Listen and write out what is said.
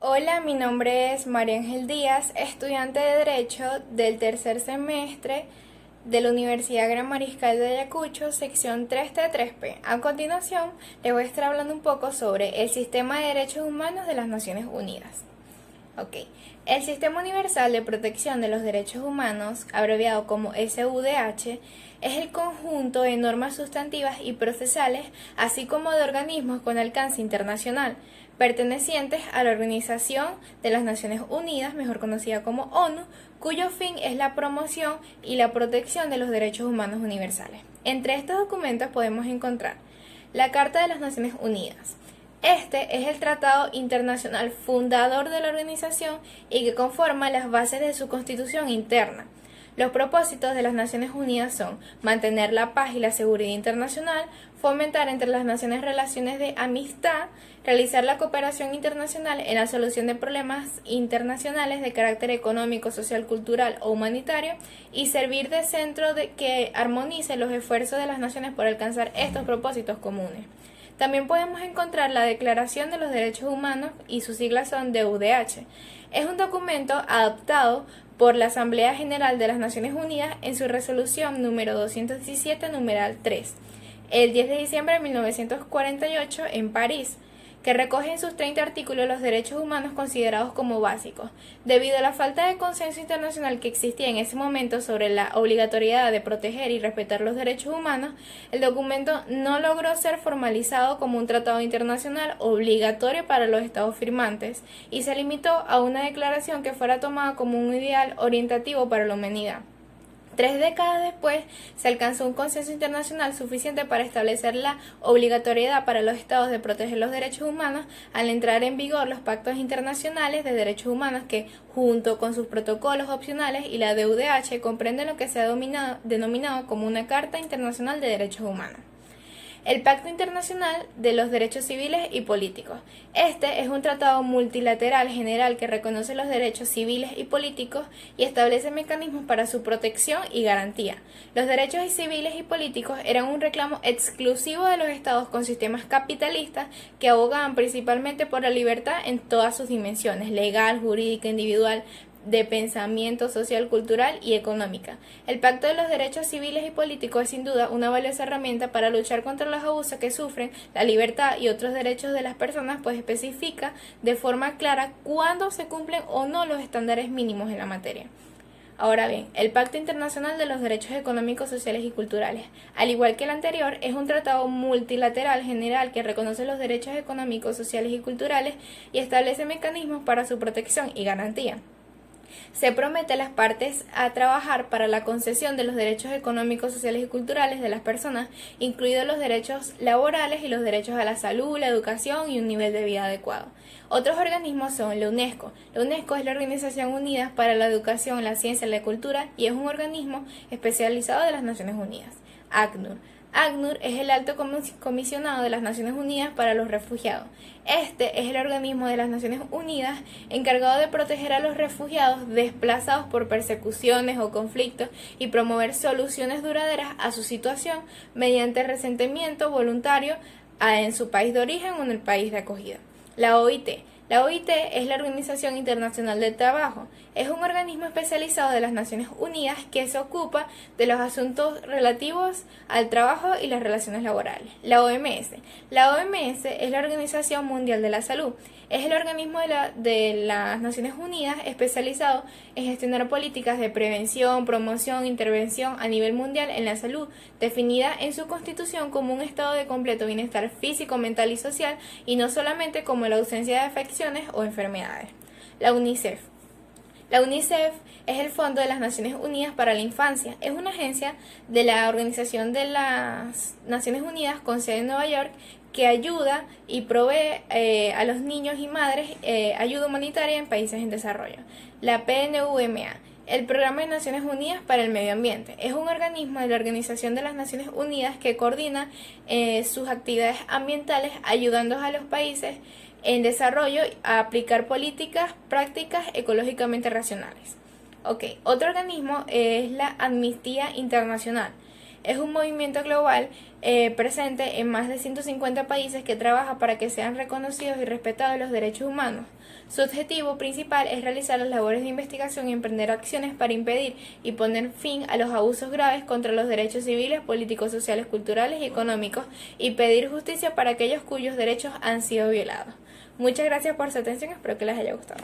Hola, mi nombre es María Ángel Díaz, estudiante de Derecho del tercer semestre de la Universidad Gran Mariscal de Ayacucho, sección 3T3P. A continuación, les voy a estar hablando un poco sobre el Sistema de Derechos Humanos de las Naciones Unidas. Ok, el Sistema Universal de Protección de los Derechos Humanos, abreviado como SUDH, es el conjunto de normas sustantivas y procesales, así como de organismos con alcance internacional, pertenecientes a la Organización de las Naciones Unidas, mejor conocida como ONU, cuyo fin es la promoción y la protección de los derechos humanos universales. Entre estos documentos podemos encontrar la Carta de las Naciones Unidas. Este es el tratado internacional fundador de la organización y que conforma las bases de su constitución interna. Los propósitos de las Naciones Unidas son mantener la paz y la seguridad internacional, fomentar entre las naciones relaciones de amistad, realizar la cooperación internacional en la solución de problemas internacionales de carácter económico, social, cultural o humanitario y servir de centro que armonice los esfuerzos de las naciones por alcanzar estos propósitos comunes. También podemos encontrar la Declaración de los Derechos Humanos y sus siglas son DUDH. Es un documento adoptado por la Asamblea General de las Naciones Unidas en su resolución número 217, numeral 3, el 10 de diciembre de 1948 en París, que recoge en sus 30 artículos los derechos humanos considerados como básicos. Debido a la falta de consenso internacional que existía en ese momento sobre la obligatoriedad de proteger y respetar los derechos humanos, el documento no logró ser formalizado como un tratado internacional obligatorio para los estados firmantes y se limitó a una declaración que fuera tomada como un ideal orientativo para la humanidad. 3 décadas después, se alcanzó un consenso internacional suficiente para establecer la obligatoriedad para los estados de proteger los derechos humanos al entrar en vigor los pactos internacionales de derechos humanos que, junto con sus protocolos opcionales y la DUDH, comprenden lo que se ha denominado como una Carta Internacional de Derechos Humanos. El Pacto Internacional de los Derechos Civiles y Políticos. Este es un tratado multilateral general que reconoce los derechos civiles y políticos y establece mecanismos para su protección y garantía. Los derechos civiles y políticos eran un reclamo exclusivo de los estados con sistemas capitalistas que abogaban principalmente por la libertad en todas sus dimensiones, legal, jurídica, individual, de pensamiento social, cultural y económica. El Pacto de los Derechos Civiles y Políticos es sin duda una valiosa herramienta para luchar contra los abusos que sufren la libertad y otros derechos de las personas, pues especifica de forma clara cuándo se cumplen o no los estándares mínimos en la materia. Ahora bien, el Pacto Internacional de los Derechos Económicos, Sociales y Culturales, al igual que el anterior, es un tratado multilateral general que reconoce los derechos económicos, sociales y culturales y establece mecanismos para su protección y garantía. Se promete a las partes a trabajar para la concesión de los derechos económicos, sociales y culturales de las personas, incluidos los derechos laborales y los derechos a la salud, la educación y un nivel de vida adecuado. Otros organismos son la UNESCO. La UNESCO es la Organización Unidas para la Educación, la Ciencia y la Cultura y es un organismo especializado de las Naciones Unidas. ACNUR. ACNUR es el Alto Comisionado de las Naciones Unidas para los Refugiados. Este es el organismo de las Naciones Unidas encargado de proteger a los refugiados desplazados por persecuciones o conflictos y promover soluciones duraderas a su situación mediante resentimiento voluntario en su país de origen o en el país de acogida. La OIT. La OIT es la Organización Internacional del Trabajo. Es un organismo especializado de las Naciones Unidas que se ocupa de los asuntos relativos al trabajo y las relaciones laborales. La OMS. La OMS es la Organización Mundial de la Salud. Es el organismo de las Naciones Unidas especializado en gestionar políticas de prevención, promoción, intervención a nivel mundial en la salud, definida en su constitución como un estado de completo bienestar físico, mental y social, y no solamente como la ausencia de afecciones o enfermedades. La UNICEF. La UNICEF es el Fondo de las Naciones Unidas para la Infancia. Es una agencia de la Organización de las Naciones Unidas con sede en Nueva York que ayuda y provee a los niños y madres ayuda humanitaria en países en desarrollo. La PNUMA, el Programa de Naciones Unidas para el Medio Ambiente, es un organismo de la Organización de las Naciones Unidas que coordina sus actividades ambientales ayudando a los países en desarrollo a aplicar prácticas ecológicamente racionales. Otro organismo es la Amnistía Internacional. Es un movimiento global presente en más de 150 países que trabaja para que sean reconocidos y respetados los derechos humanos. Su objetivo principal es realizar las labores de investigación y emprender acciones para impedir y poner fin a los abusos graves contra los derechos civiles, políticos, sociales, culturales y económicos y pedir justicia para aquellos cuyos derechos han sido violados. Muchas gracias por su atención, espero que les haya gustado.